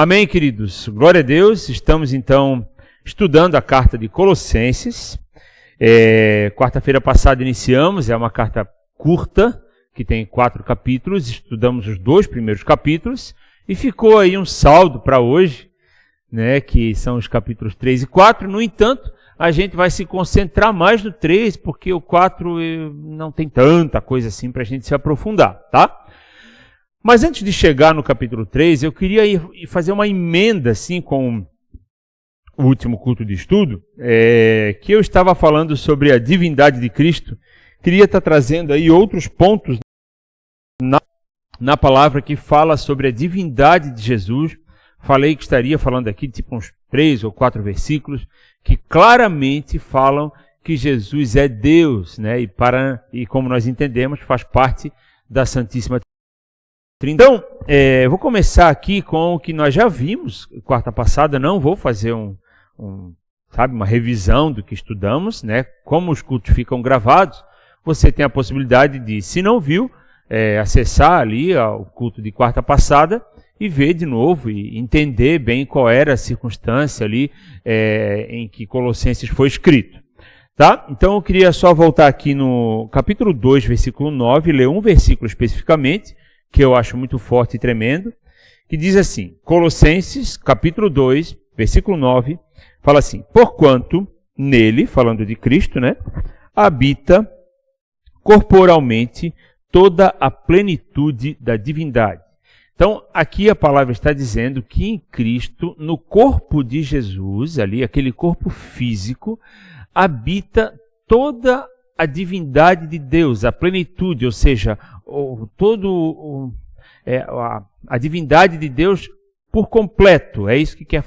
Amém, queridos? Glória a Deus. Estamos, então, estudando a carta de Colossenses. Quarta-feira passada iniciamos, é uma carta curta, que tem 4 capítulos. Estudamos os 2 primeiros capítulos e ficou aí um saldo para hoje, né, que são os capítulos 3 e 4. No entanto, a gente vai se concentrar mais no 3, porque o 4 não tem tanta coisa assim para a gente se aprofundar, tá? Mas antes de chegar no capítulo 3, eu queria fazer uma emenda assim com o último culto de estudo, que eu estava falando sobre a divindade de Cristo. Queria estar trazendo aí outros pontos na palavra que fala sobre a divindade de Jesus. Falei que estaria falando aqui tipo uns 3 ou 4 versículos que claramente falam que Jesus é Deus, né? E como nós entendemos, faz parte da Santíssima Trindade. Então, vou começar aqui com o que nós já vimos quarta passada. Não vou fazer uma revisão do que estudamos, né? Como os cultos ficam gravados, você tem a possibilidade de, se não viu, acessar ali o culto de quarta passada e ver de novo e entender bem qual era a circunstância ali em que Colossenses foi escrito. Tá? Então eu queria só voltar aqui no capítulo 2, versículo 9, ler um versículo especificamente, que eu acho muito forte e tremendo, que diz assim, Colossenses, capítulo 2, versículo 9, fala assim, porquanto nele, falando de Cristo, né, habita corporalmente toda a plenitude da divindade. Então, aqui a palavra está dizendo que em Cristo, no corpo de Jesus, ali, aquele corpo físico, habita toda a divindade de Deus, a plenitude, ou seja, a divindade de Deus por completo. É isso que quer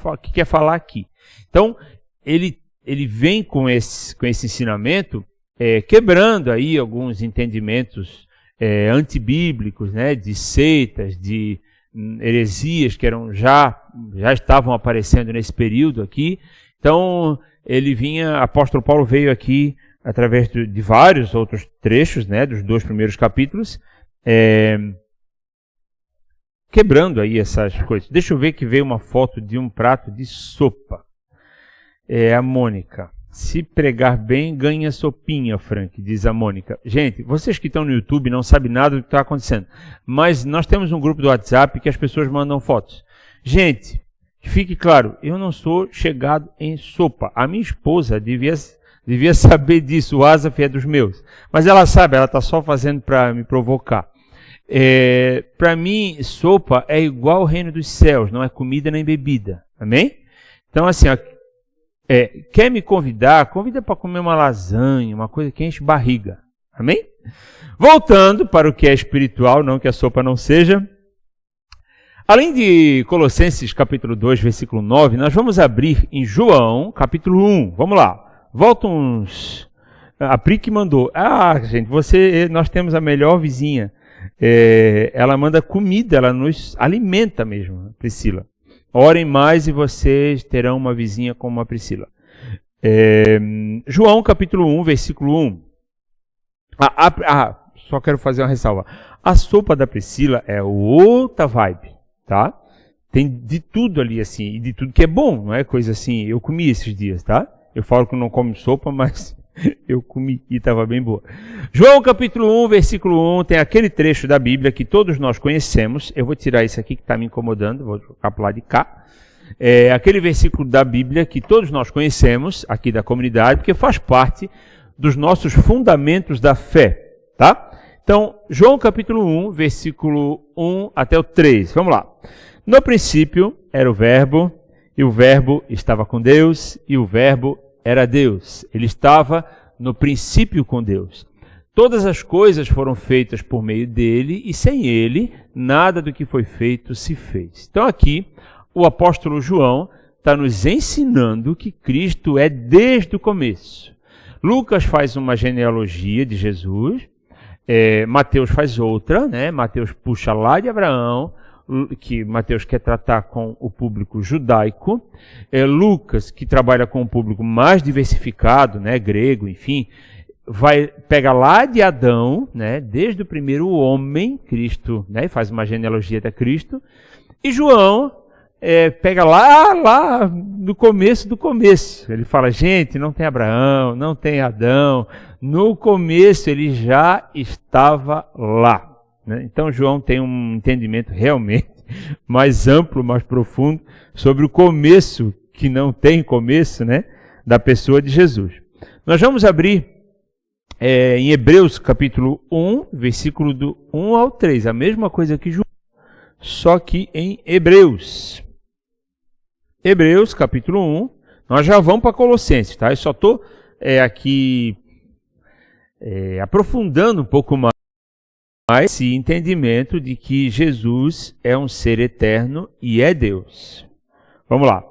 falar aqui. Então, ele vem com esse ensinamento, quebrando aí alguns entendimentos antibíblicos, né, de seitas, de heresias que já estavam aparecendo nesse período aqui. Então, apóstolo Paulo veio aqui através de vários outros trechos, né, dos 2 primeiros capítulos, quebrando aí essas coisas. Deixa eu ver que veio uma foto de um prato de sopa. A Mônica. Se pregar bem, ganha sopinha, Frank, diz a Mônica. Gente, vocês que estão no YouTube não sabem nada do que está acontecendo, mas nós temos um grupo do WhatsApp que as pessoas mandam fotos. Gente, fique claro, eu não sou chegado em sopa. A minha esposa devia saber disso, o Asaf é dos meus. Mas ela sabe, ela está só fazendo para me provocar. Para mim, sopa é igual ao reino dos céus, não é comida nem bebida. Amém? Então, assim, quer me convida para comer uma lasanha, uma coisa que enche barriga. Amém? Voltando para o que é espiritual, não que a sopa não seja. Além de Colossenses capítulo 2, versículo 9, nós vamos abrir em João capítulo 1. Vamos lá. Volta uns... A Pri que mandou. Gente, nós temos a melhor vizinha. Ela manda comida, ela nos alimenta mesmo, Priscila. Orem mais e vocês terão uma vizinha como a Priscila. João capítulo 1, versículo 1. Só quero fazer uma ressalva. A sopa da Priscila é outra vibe, tá? Tem de tudo ali, assim, e de tudo que é bom, não é coisa assim. Eu comi esses dias, tá? Eu falo que não como sopa, mas eu comi e estava bem boa. João capítulo 1, versículo 1, tem aquele trecho da Bíblia que todos nós conhecemos. Eu vou tirar isso aqui que está me incomodando, vou jogar para o lado de cá. Aquele versículo da Bíblia que todos nós conhecemos, aqui da comunidade, porque faz parte dos nossos fundamentos da fé, tá? Então, João capítulo 1, versículo 1 até o 3. Vamos lá. No princípio era o Verbo, e o Verbo estava com Deus, e o Verbo era Deus. Ele estava no princípio com Deus. Todas as coisas foram feitas por meio dele, e sem ele, nada do que foi feito se fez. Então aqui, o apóstolo João está nos ensinando que Cristo é desde o começo. Lucas faz uma genealogia de Jesus, Mateus faz outra, né? Mateus puxa lá de Abraão, que Mateus quer tratar com o público judaico, Lucas, que trabalha com o público mais diversificado, né, grego, enfim, pega lá de Adão, né, desde o primeiro homem, Cristo, né, faz uma genealogia até Cristo, e João pega lá no começo do começo. Ele fala, gente, não tem Abraão, não tem Adão. No começo ele já estava lá. Né? Então João tem um entendimento realmente mais amplo, mais profundo sobre o começo, que não tem começo, né, da pessoa de Jesus. Nós vamos abrir em Hebreus capítulo 1, versículo do 1 ao 3, a mesma coisa que João, só que em Hebreus. Hebreus capítulo 1, nós já vamos para Colossenses, tá? Eu só estou aqui aprofundando um pouco mais esse entendimento de que Jesus é um ser eterno e é Deus. Vamos lá.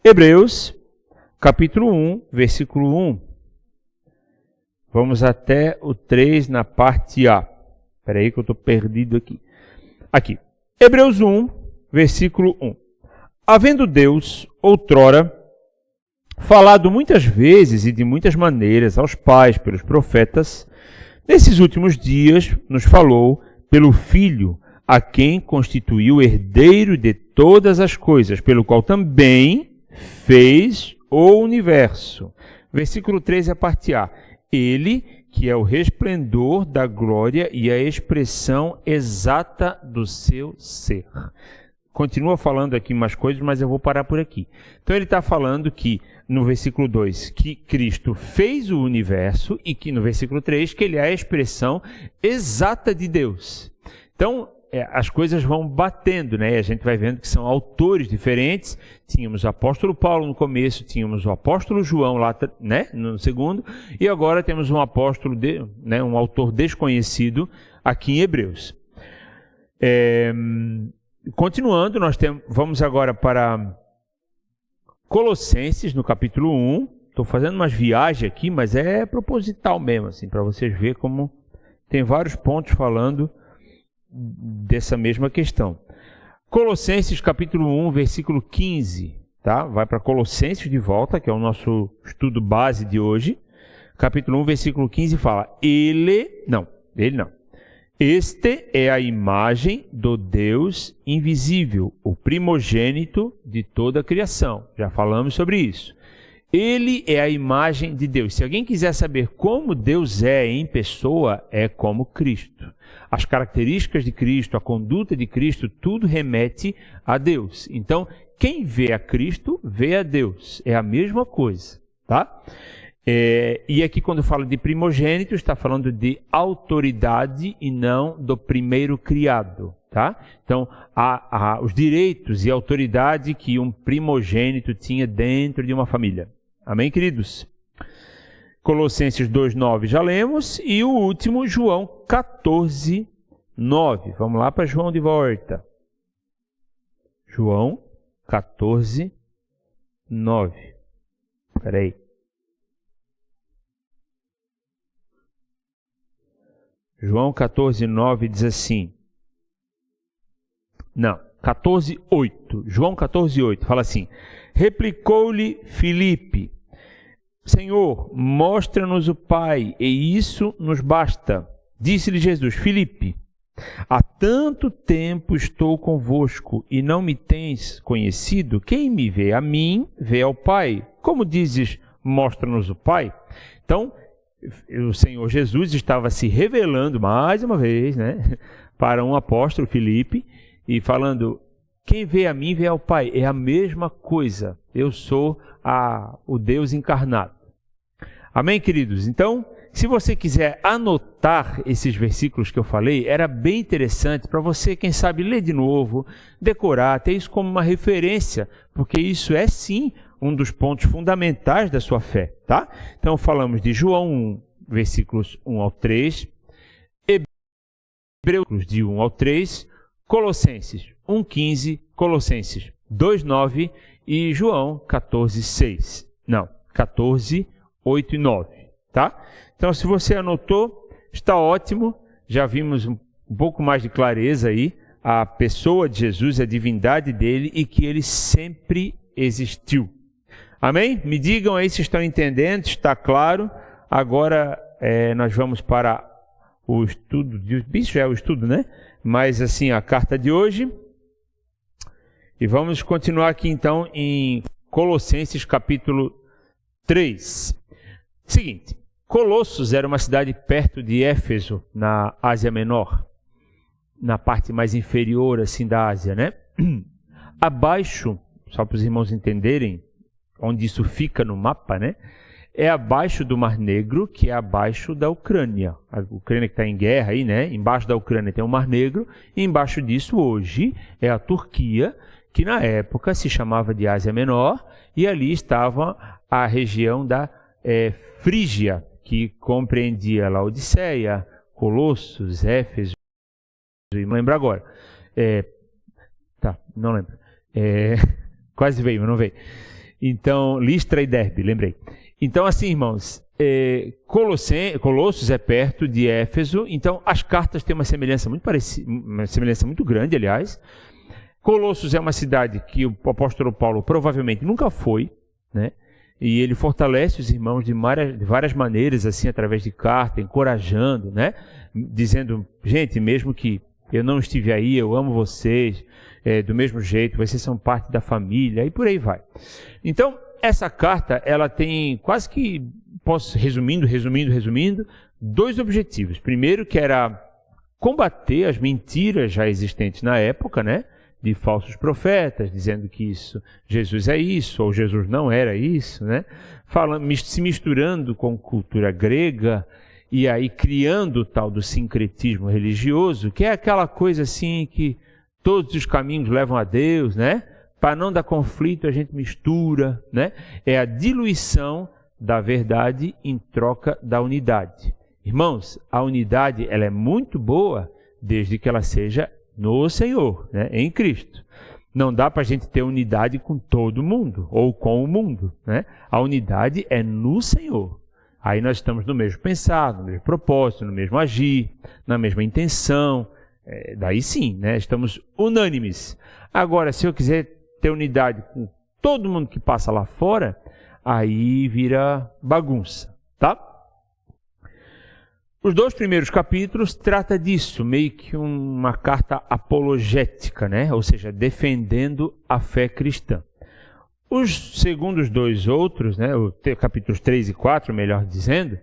Hebreus, capítulo 1, versículo 1. Vamos até o 3 na parte A. Espera aí que eu estou perdido aqui. Aqui. Hebreus 1, versículo 1. Havendo Deus, outrora, falado muitas vezes e de muitas maneiras aos pais pelos profetas, nesses últimos dias nos falou pelo Filho, a quem constituiu herdeiro de todas as coisas, pelo qual também fez o universo. Versículo 3, a parte A. Ele, que é o resplendor da glória e a expressão exata do seu ser. Continua falando aqui mais coisas, mas eu vou parar por aqui. Então ele está falando que, no versículo 2, que Cristo fez o universo e que no versículo 3, que ele é a expressão exata de Deus. Então, as coisas vão batendo, né? A gente vai vendo que são autores diferentes. Tínhamos o apóstolo Paulo no começo, tínhamos o apóstolo João lá, né, no segundo, e agora temos um apóstolo, um autor desconhecido aqui em Hebreus. Continuando, vamos agora para Colossenses, no capítulo 1. Estou fazendo umas viagens aqui, mas é proposital mesmo, assim, para vocês verem como tem vários pontos falando dessa mesma questão. Colossenses, capítulo 1, versículo 15. Tá? Vai para Colossenses de volta, que é o nosso estudo base de hoje. Capítulo 1, versículo 15 fala, ele não. Este é a imagem do Deus invisível, o primogênito de toda a criação. Já falamos sobre isso. Ele é a imagem de Deus. Se alguém quiser saber como Deus é em pessoa, é como Cristo. As características de Cristo, a conduta de Cristo, tudo remete a Deus. Então, quem vê a Cristo, vê a Deus. É a mesma coisa, tá? E aqui quando fala de primogênito, está falando de autoridade e não do primeiro criado, tá? Então, há os direitos e autoridade que um primogênito tinha dentro de uma família. Amém, queridos? Colossenses 2,9 já lemos, e o último, João 14,9. Vamos lá para João de volta. João 14,9. Espera aí. João 14,9 diz assim. Não, 14,8. João 14,8 fala assim. Replicou-lhe Filipe, Senhor, mostra-nos o Pai, e isso nos basta. Disse-lhe Jesus, Filipe, há tanto tempo estou convosco e não me tens conhecido? Quem me vê a mim, vê ao Pai. Como dizes, mostra-nos o Pai? Então, o Senhor Jesus estava se revelando mais uma vez, né, para um apóstolo, Filipe, e falando, quem vê a mim, vê ao Pai. É a mesma coisa. Eu sou o Deus encarnado. Amém, queridos? Então, se você quiser anotar esses versículos que eu falei, era bem interessante para você, quem sabe, ler de novo, decorar, ter isso como uma referência, porque isso é sim um dos pontos fundamentais da sua fé, tá? Então, falamos de João 1, versículos 1 ao 3, Hebreus de 1 ao 3, Colossenses 1,15, Colossenses 2,9 e João 14,6. Não, 14, 8 e 9, tá? Então, se você anotou, está ótimo. Já vimos um pouco mais de clareza aí, a pessoa de Jesus, a divindade dele e que ele sempre existiu. Amém? Me digam aí se estão entendendo, está claro. Agora nós vamos para o estudo, isso já é o estudo, né? Mas assim, a carta de hoje, E vamos continuar aqui então em Colossenses capítulo 3. Seguinte, Colossos era uma cidade perto de Éfeso, na Ásia Menor, na parte mais inferior assim da Ásia, né? Abaixo, só para os irmãos entenderem onde isso fica no mapa, né? É abaixo do Mar Negro, que é abaixo da Ucrânia. A Ucrânia que está em guerra aí, né? Embaixo da Ucrânia tem o Mar Negro, e embaixo disso hoje é a Turquia, que na época se chamava de Ásia Menor, e ali estava a região da Frígia, que compreendia Laodiceia, Colossos, Éfeso, não lembro agora. Não lembro. Quase veio, mas não veio. Então, Listra e Derbe, lembrei. Então, assim, irmãos, Colossos é perto de Éfeso, então as cartas têm uma semelhança muito parecida, uma semelhança muito grande, aliás. Colossos é uma cidade que o apóstolo Paulo provavelmente nunca foi, né? E ele fortalece os irmãos de várias maneiras, assim, através de carta, encorajando, né? Dizendo, gente, mesmo que eu não estive aí, eu amo vocês, do mesmo jeito, vocês são parte da família, e por aí vai. Então, essa carta, ela tem quase que, resumindo, dois objetivos. Primeiro, que era combater as mentiras já existentes na época, né? De falsos profetas, dizendo que Jesus é isso, ou Jesus não era isso, né? Se misturando com cultura grega, e aí criando o tal do sincretismo religioso, que é aquela coisa assim que todos os caminhos levam a Deus, né? Para não dar conflito, a gente mistura, né? É a diluição da verdade em troca da unidade. Irmãos, a unidade ela é muito boa desde que ela seja no Senhor, né? Em Cristo. Não dá para a gente ter unidade com todo mundo ou com o mundo, né? A unidade é no Senhor. Aí nós estamos no mesmo pensar, no mesmo propósito, no mesmo agir, na mesma intenção. Daí sim, né? Estamos unânimes. Agora, se eu quiser ter unidade com todo mundo que passa lá fora, aí vira bagunça, tá? Os dois primeiros capítulos trata disso, meio que uma carta apologética, né? Ou seja, defendendo a fé cristã. Os segundos dois outros, né? Capítulos 3 e 4, melhor dizendo,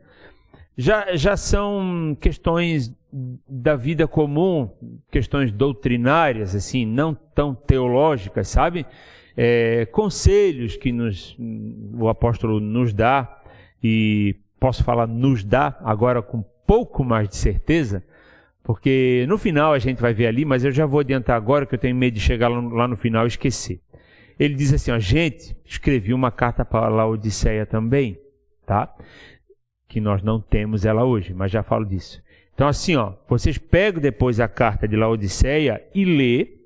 já são questões da vida comum, questões doutrinárias, assim, não tão teológicas, sabe? Conselhos que o apóstolo nos dá, e posso falar nos dá agora com pouco mais de certeza, porque no final a gente vai ver ali, mas eu já vou adiantar agora que eu tenho medo de chegar lá no final e esquecer. Ele diz assim, ó, gente, escrevi uma carta para Laodiceia também, tá? Que nós não temos ela hoje, mas já falo disso. Então assim, ó, vocês pegam depois a carta de Laodiceia e lê,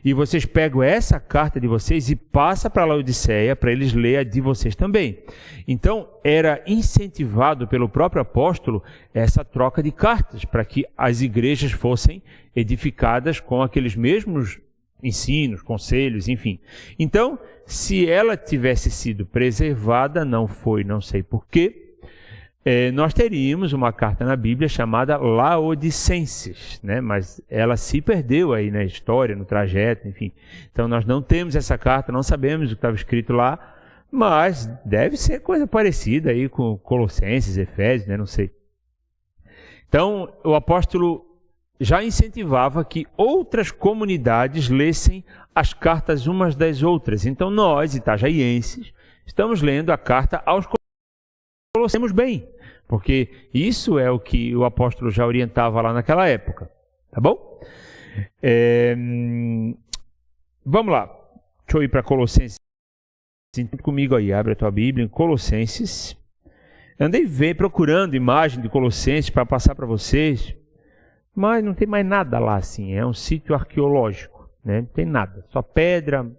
e vocês pegam essa carta de vocês e passa para Laodiceia, para eles lerem a de vocês também. Então, era incentivado pelo próprio apóstolo essa troca de cartas, para que as igrejas fossem edificadas com aqueles mesmos ensinos, conselhos, enfim. Então, se ela tivesse sido preservada, não foi, não sei porquê, nós teríamos uma carta na Bíblia chamada Laodicenses, né? Mas ela se perdeu aí na história, no trajeto, enfim. Então nós não temos essa carta, não sabemos o que estava escrito lá, mas deve ser coisa parecida aí com Colossenses, Efésios, né? Não sei. Então o apóstolo já incentivava que outras comunidades lessem as cartas umas das outras. Então nós, itajaienses, estamos lendo a carta aos Colossenses bem, porque isso é o que o apóstolo já orientava lá naquela época, tá bom? Vamos lá, deixa eu ir para Colossenses, comigo aí, abre a tua Bíblia em Colossenses. Andei procurando imagem de Colossenses para passar para vocês, mas não tem mais nada lá assim, é um sítio arqueológico, né? Não tem nada, só pedra,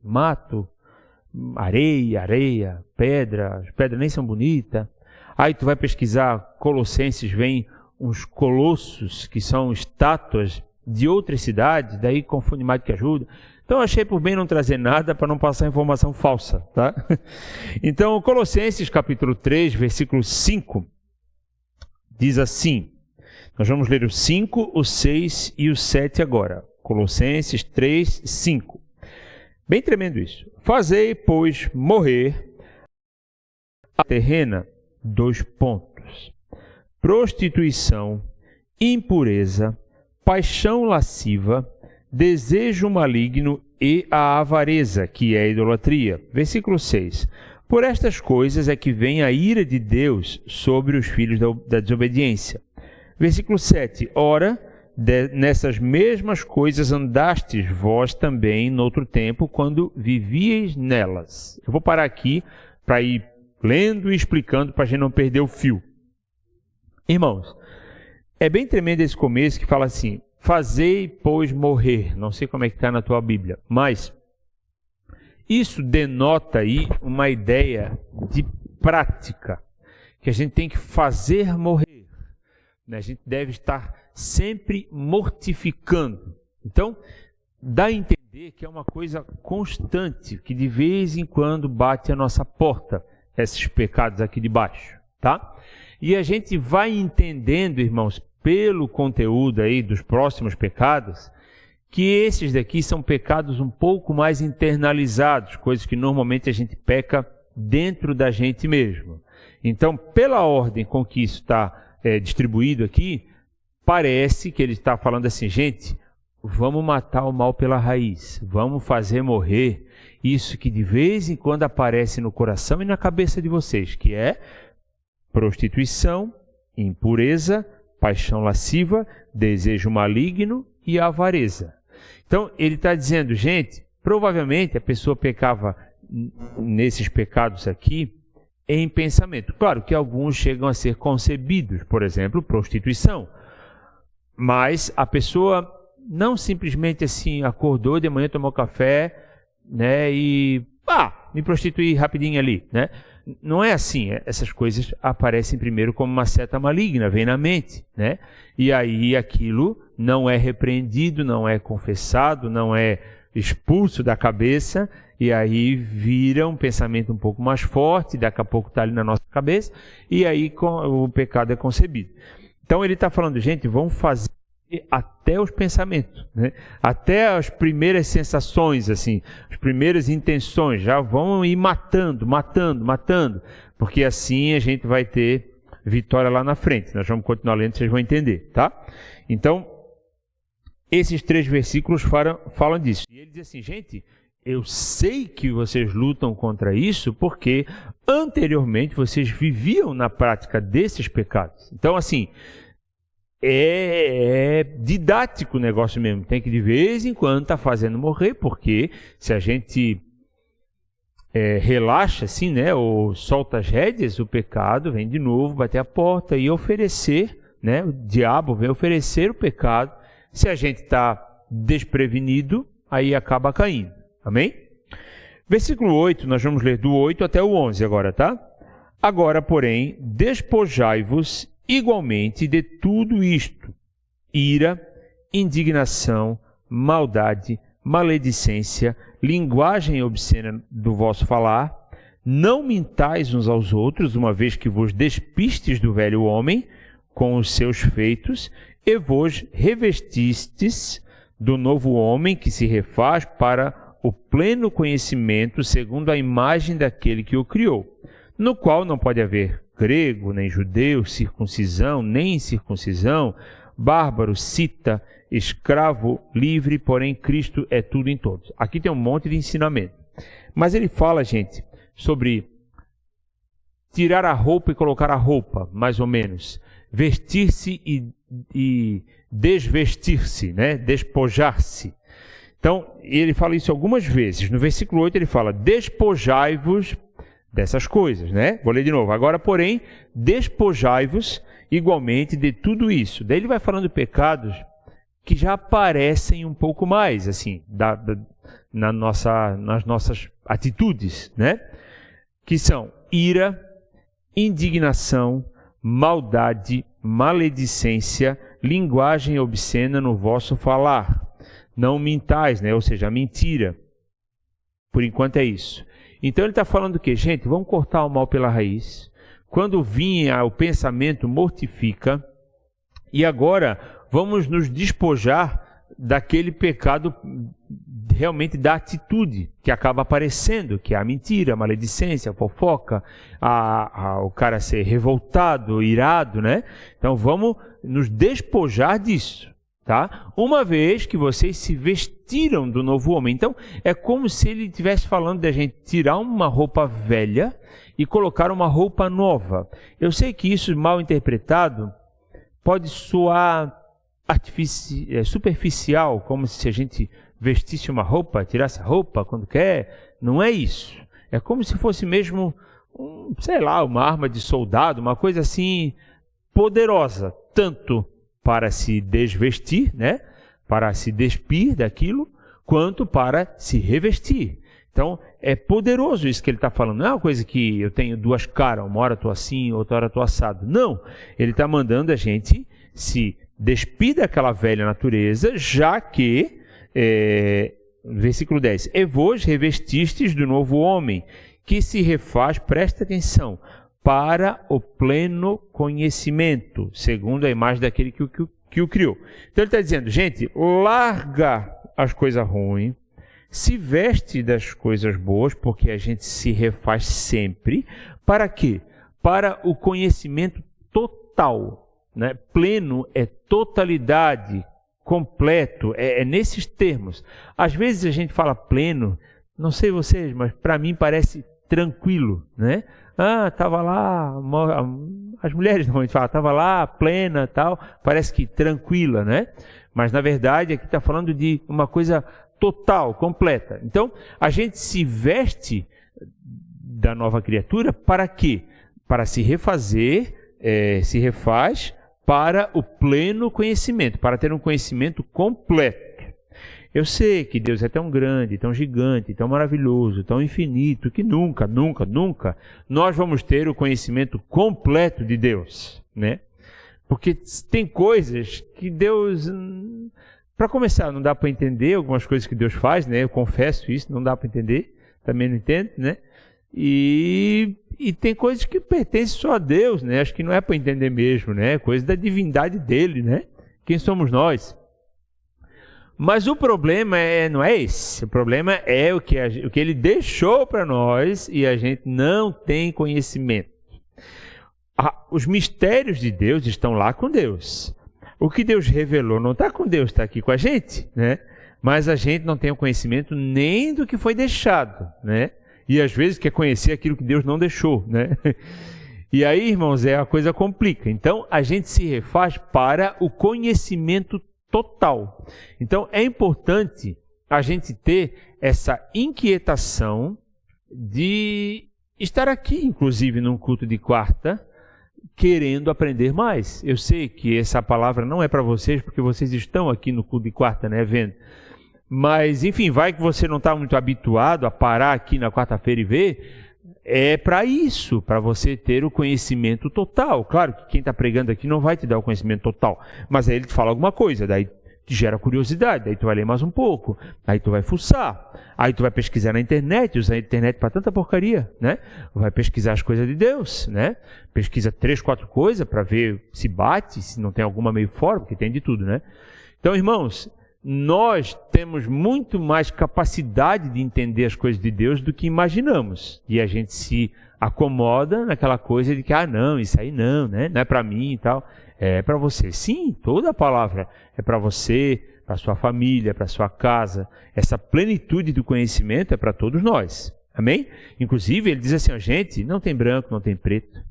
mato, areia, pedra, as pedras nem são bonitas. Aí tu vai pesquisar Colossenses, vem uns colossos que são estátuas de outras cidades, daí confunde mais do que ajuda. Então eu achei por bem não trazer nada para não passar informação falsa, tá? Então Colossenses capítulo 3, versículo 5, diz assim, nós vamos ler o 5, o 6 e o 7 agora. Colossenses 3, 5. Bem tremendo isso. Fazei, pois, morrer a terrena, 2 pontos. Prostituição, impureza, paixão lasciva, desejo maligno e a avareza, que é a idolatria. Versículo 6. Por estas coisas é que vem a ira de Deus sobre os filhos da desobediência. Versículo 7. Ora, nessas mesmas coisas andastes vós também noutro tempo, quando vivieis nelas. Eu vou parar aqui para ir lendo e explicando para a gente não perder o fio. Irmãos, é bem tremendo esse começo que fala assim, fazei, pois, morrer. Não sei como é que está na tua Bíblia, mas isso denota aí uma ideia de prática, que a gente tem que fazer morrer. A gente deve estar sempre mortificando. Então, dá a entender que é uma coisa constante, que de vez em quando bate a nossa porta, esses pecados aqui de baixo, tá? E a gente vai entendendo, irmãos, pelo conteúdo aí dos próximos pecados, que esses daqui são pecados um pouco mais internalizados, coisas que normalmente a gente peca dentro da gente mesmo. Então, pela ordem com que isso está distribuído aqui, parece que ele está falando assim, gente, vamos matar o mal pela raiz, vamos fazer morrer isso que de vez em quando aparece no coração e na cabeça de vocês, que é prostituição, impureza, paixão lasciva, desejo maligno e avareza. Então, ele está dizendo, gente, provavelmente a pessoa pecava nesses pecados aqui em pensamento. Claro que alguns chegam a ser concebidos, por exemplo, prostituição. Mas a pessoa não simplesmente assim acordou de manhã, tomou café, né, e me prostituí rapidinho ali, né? Não é assim, essas coisas aparecem primeiro como uma seta maligna, vem na mente, né? E aí aquilo não é repreendido, não é confessado, não é expulso da cabeça, e aí vira um pensamento um pouco mais forte, daqui a pouco está ali na nossa cabeça, e aí o pecado é concebido. Então ele está falando, gente, vamos fazer até os pensamentos, né? Até as primeiras sensações, assim, as primeiras intenções, já vão ir matando, porque assim a gente vai ter vitória lá na frente. Nós vamos continuar lendo, vocês vão entender, tá? Então, esses 3 versículos falam disso. E ele diz assim, gente, eu sei que vocês lutam contra isso porque anteriormente vocês viviam na prática desses pecados. Então, assim, é didático o negócio mesmo. Tem que de vez em quando estar fazendo morrer, porque se a gente relaxa assim, né, ou solta as rédeas, o pecado vem de novo, bater a porta e oferecer, né, o diabo vem oferecer o pecado. Se a gente está desprevenido, aí acaba caindo. Amém? Versículo 8, nós vamos ler do 8 até o 11 agora, tá? Agora, porém, despojai-vos igualmente de tudo isto: ira, indignação, maldade, maledicência, linguagem obscena do vosso falar. Não mintais uns aos outros, uma vez que vos despistes do velho homem com os seus feitos, e vos revestistes do novo homem que se refaz para o pleno conhecimento segundo a imagem daquele que o criou, no qual não pode haver grego, nem judeu, circuncisão, nem incircuncisão, bárbaro, cita, escravo, livre, porém Cristo é tudo em todos. Aqui tem um monte de ensinamento. Mas ele fala, gente, sobre tirar a roupa e colocar a roupa, mais ou menos. Vestir-se e desvestir-se, né? Despojar-se. Então, ele fala isso algumas vezes. No versículo 8 ele fala, despojai-vos dessas coisas, né? Vou ler de novo. Agora, porém, despojai-vos igualmente de tudo isso. Daí ele vai falando de pecados que já aparecem um pouco mais, assim, nas nossas atitudes, né? Que são ira, indignação, maldade, maledicência, linguagem obscena no vosso falar. Não mintais, né? Ou seja, a mentira. Por enquanto é isso. Então ele está falando o quê? Gente, vamos cortar o mal pela raiz. Quando vinha o pensamento, mortifica. E agora vamos nos despojar daquele pecado realmente da atitude que acaba aparecendo, que é a mentira, a maledicência, a fofoca, o cara ser revoltado, irado, né? Então vamos nos despojar disso, tá? Uma vez que vocês se vestiram do novo homem. Então é como se ele estivesse falando da gente tirar uma roupa velha e colocar uma roupa nova. Eu sei que isso, mal interpretado, pode soar superficial, como se a gente vestisse uma roupa, tirasse a roupa quando quer. Não é isso. É como se fosse mesmo, uma arma de soldado, uma coisa assim poderosa, tanto para se desvestir, né? Para se despir daquilo, quanto para se revestir. Então, é poderoso isso que ele está falando. Não é uma coisa que eu tenho duas caras, uma hora estou assim, outra hora estou assado. Não. Ele está mandando a gente se despir daquela velha natureza, já que, versículo 10, e vos revestistes do novo homem, que se refaz, presta atenção, para o pleno conhecimento, segundo a imagem daquele que o criou. Então ele está dizendo, gente, larga as coisas ruins, se veste das coisas boas, porque a gente se refaz sempre. Para quê? Para o conhecimento total. Né? Pleno é totalidade, completo, é nesses termos. Às vezes a gente fala pleno, não sei vocês, mas para mim parece tranquilo, né? Estava lá, as mulheres normalmente falam, estava lá, plena, tal, parece que tranquila, né? Mas na verdade aqui está falando de uma coisa total, completa. Então, a gente se veste da nova criatura para quê? Para se refazer, se refaz para o pleno conhecimento, para ter um conhecimento completo. Eu sei que Deus é tão grande, tão gigante, tão maravilhoso, tão infinito, que nunca, nunca, nunca nós vamos ter o conhecimento completo de Deus, né? Porque tem coisas que Deus... Para começar, não dá para entender algumas coisas que Deus faz, né? Eu confesso isso, não dá para entender, também não entendo, né? E tem coisas que pertencem só a Deus, né? Acho que não é para entender mesmo, né? Coisa da divindade dele, né? Quem somos nós? Mas o problema não é esse. O problema é o que ele deixou para nós e a gente não tem conhecimento. Os mistérios de Deus estão lá com Deus. O que Deus revelou não está com Deus, está aqui com a gente, né? Mas a gente não tem o conhecimento nem do que foi deixado, né? E às vezes quer conhecer aquilo que Deus não deixou, né? E aí, irmãos, a coisa complica. Então, a gente se refaz para o conhecimento total. Então, é importante a gente ter essa inquietação de estar aqui, inclusive, num culto de quarta, querendo aprender mais. Eu sei que essa palavra não é para vocês, porque vocês estão aqui no culto de quarta, né, vendo? Mas, enfim, vai que você não está muito habituado a parar aqui na quarta-feira e ver, é para isso, para você ter o conhecimento total. Claro que quem está pregando aqui não vai te dar o conhecimento total, mas aí ele te fala alguma coisa, daí te gera curiosidade, daí tu vai ler mais um pouco, aí tu vai fuçar, aí tu vai pesquisar na internet, usar a internet para tanta porcaria, né? Vai pesquisar as coisas de Deus, né? Pesquisa 3, 4 coisas para ver se bate, se não tem alguma meio fora, porque tem de tudo, né? Então, irmãos, nós temos muito mais capacidade de entender as coisas de Deus do que imaginamos. E a gente se acomoda naquela coisa de que, não, isso aí não, né? Não é para mim e tal. É para você. Sim, toda a palavra é para você, para sua família, para sua casa. Essa plenitude do conhecimento é para todos nós. Amém? Inclusive, ele diz assim, gente, não tem branco, não tem preto,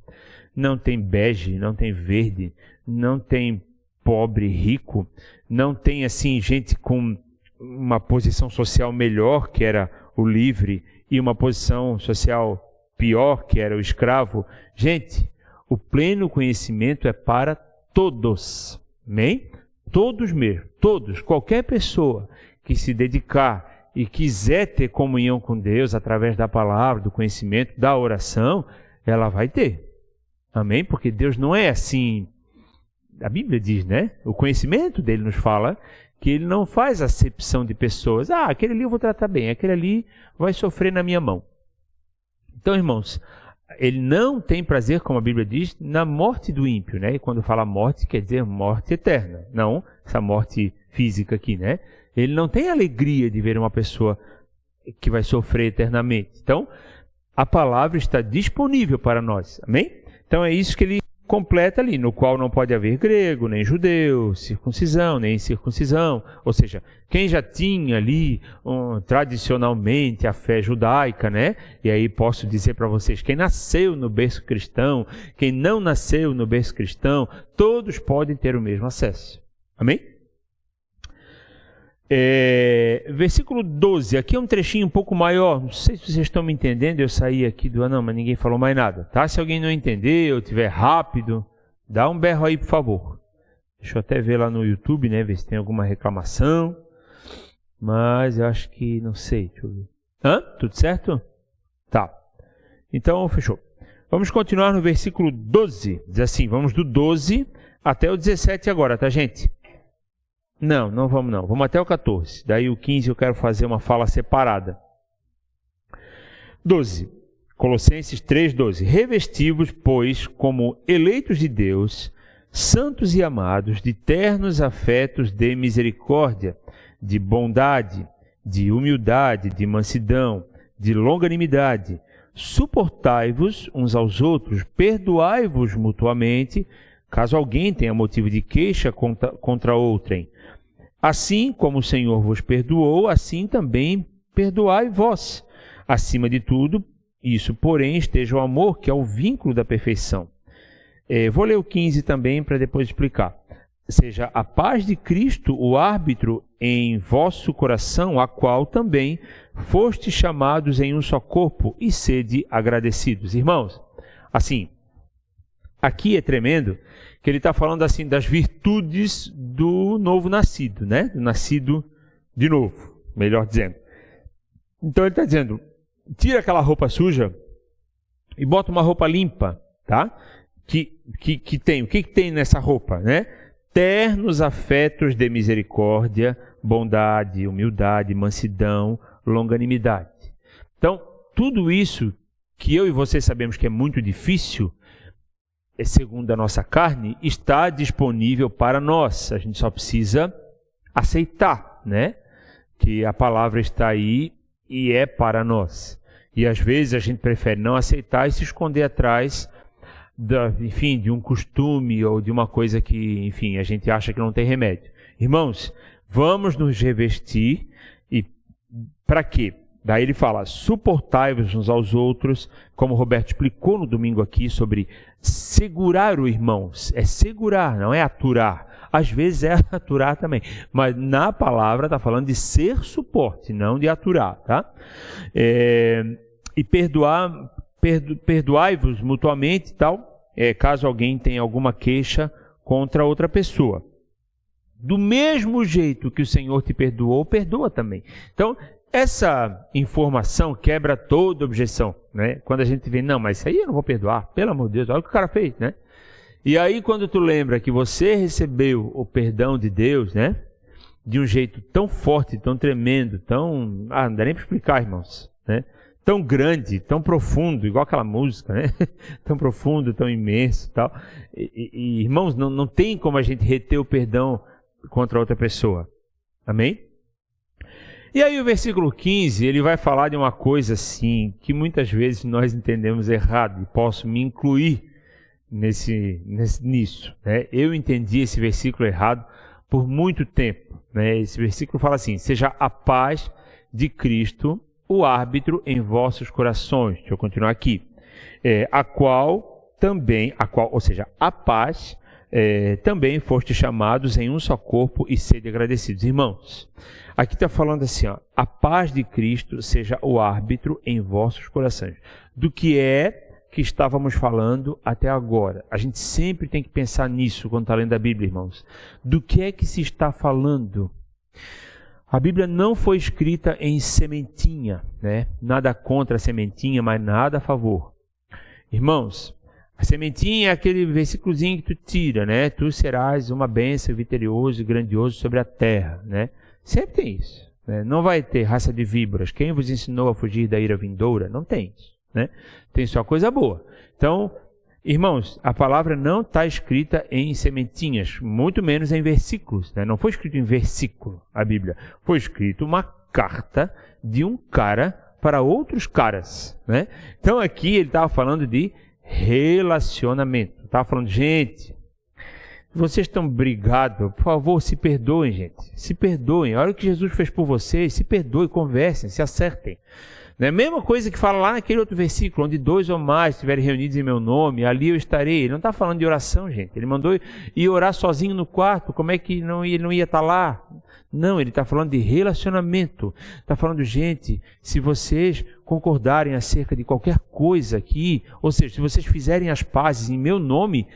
não tem bege, não tem verde, não tem pobre, rico, não tem assim gente com uma posição social melhor, que era o livre, e uma posição social pior, que era o escravo. Gente, o pleno conhecimento é para todos, amém? Todos mesmo, todos, qualquer pessoa que se dedicar e quiser ter comunhão com Deus através da palavra, do conhecimento, da oração, ela vai ter, amém? Porque Deus não é assim. A Bíblia diz, né? O conhecimento dele nos fala que ele não faz acepção de pessoas. Aquele ali eu vou tratar bem, aquele ali vai sofrer na minha mão. Então, irmãos, ele não tem prazer, como a Bíblia diz, na morte do ímpio, né? E quando fala morte, quer dizer morte eterna, não essa morte física aqui, né? Ele não tem alegria de ver uma pessoa que vai sofrer eternamente. Então, a palavra está disponível para nós, amém? Então é isso que ele completa ali, no qual não pode haver grego, nem judeu, circuncisão, nem incircuncisão. Ou seja, quem já tinha ali tradicionalmente a fé judaica, né? E aí posso dizer para vocês, quem nasceu no berço cristão, quem não nasceu no berço cristão, todos podem ter o mesmo acesso. Amém? Versículo 12, aqui é um trechinho um pouco maior, não sei se vocês estão me entendendo, eu saí aqui do... não, mas ninguém falou mais nada, tá? Se alguém não entender ou tiver rápido, dá um berro aí, por favor. Deixa eu até ver lá no YouTube, né, ver se tem alguma reclamação, mas eu acho que, não sei, deixa eu ver. Tudo certo? Tá, então fechou. Vamos continuar no versículo 12, diz assim, vamos do 12 até o 17 agora, tá, gente? Não vamos não. Vamos até o 14. Daí o 15 eu quero fazer uma fala separada. 12. Colossenses 3:12. Revesti-vos, pois, como eleitos de Deus, santos e amados, de ternos afetos de misericórdia, de bondade, de humildade, de mansidão, de longanimidade. Suportai-vos uns aos outros, perdoai-vos mutuamente, caso alguém tenha motivo de queixa contra outrem. Assim como o Senhor vos perdoou, assim também perdoai vós. Acima de tudo, isso, porém, esteja o amor, que é o vínculo da perfeição. Vou ler o 15 também para depois explicar. Seja a paz de Cristo o árbitro em vosso coração, a qual também fostes chamados em um só corpo, e sede agradecidos. Irmãos, assim, aqui é tremendo, que ele está falando assim das virtudes do novo nascido, né? Do nascido de novo, melhor dizendo. Então ele está dizendo, tira aquela roupa suja e bota uma roupa limpa, tá? Que tem, o que tem nessa roupa, né? Ternos afetos de misericórdia, bondade, humildade, mansidão, longanimidade. Então, tudo isso que eu e você sabemos que é muito difícil, segundo a nossa carne, está disponível para nós. A gente só precisa aceitar, né? Que a palavra está aí e é para nós. E às vezes a gente prefere não aceitar e se esconder atrás de um costume ou de uma coisa que, enfim, a gente acha que não tem remédio. Irmãos, vamos nos revestir e para quê? Daí ele fala, suportai-vos uns aos outros, como o Roberto explicou no domingo aqui sobre segurar o irmão. É segurar, não é aturar. Às vezes é aturar também, mas na palavra está falando de ser suporte, não de aturar, tá? E perdoai-vos mutuamente, tal, caso alguém tenha alguma queixa contra outra pessoa. Do mesmo jeito que o Senhor te perdoou, perdoa também. Então, essa informação quebra toda objeção, né? Quando a gente vê, não, mas isso aí eu não vou perdoar, pelo amor de Deus, olha o que o cara fez, né? E aí quando tu lembra que você recebeu o perdão de Deus, né? De um jeito tão forte, tão tremendo, tão... não dá nem para explicar, irmãos, né? Tão grande, tão profundo, igual aquela música, né? Tão profundo, tão imenso e tal. E irmãos, não tem como a gente reter o perdão contra outra pessoa. Amém? E aí o versículo 15, ele vai falar de uma coisa assim, que muitas vezes nós entendemos errado, e posso me incluir nisso, né? Eu entendi esse versículo errado por muito tempo, né? Esse versículo fala assim, seja a paz de Cristo o árbitro em vossos corações. Deixa eu continuar aqui. Ou seja, a paz, também foste chamados em um só corpo e sede agradecidos. Irmãos, aqui está falando assim, ó, a paz de Cristo seja o árbitro em vossos corações. Do que é que estávamos falando até agora. A gente sempre tem que pensar nisso quando está lendo a Bíblia, irmãos. Do que é que se está falando? A Bíblia não foi escrita em sementinha, né? Nada contra a sementinha, mas nada a favor. Irmãos, a sementinha é aquele versículozinho que tu tira, né? Tu serás uma bênção vitorioso e grandioso sobre a terra, né? Sempre tem isso, né? Não vai ter raça de víboras. Quem vos ensinou a fugir da ira vindoura? Não tem isso. né? Tem só coisa boa. Então, irmãos, a palavra não está escrita em sementinhas, muito menos em versículos, né? Não foi escrito em versículo a Bíblia, foi escrito uma carta de um cara para outros caras, né? Então aqui ele estava falando de relacionamento, estava falando, gente, vocês estão brigados, por favor, se perdoem, gente, se perdoem, olha o que Jesus fez por vocês, se perdoem, conversem, se acertem. É a mesma coisa que fala lá naquele outro versículo, onde 2 ou mais estiverem reunidos em meu nome, ali eu estarei. Ele não está falando de oração, gente. Ele mandou ir orar sozinho no quarto, como é que ele não ia estar lá? Não, ele está falando de relacionamento. Está falando, gente, se vocês concordarem acerca de qualquer coisa aqui, ou seja, se vocês fizerem as pazes em meu nome,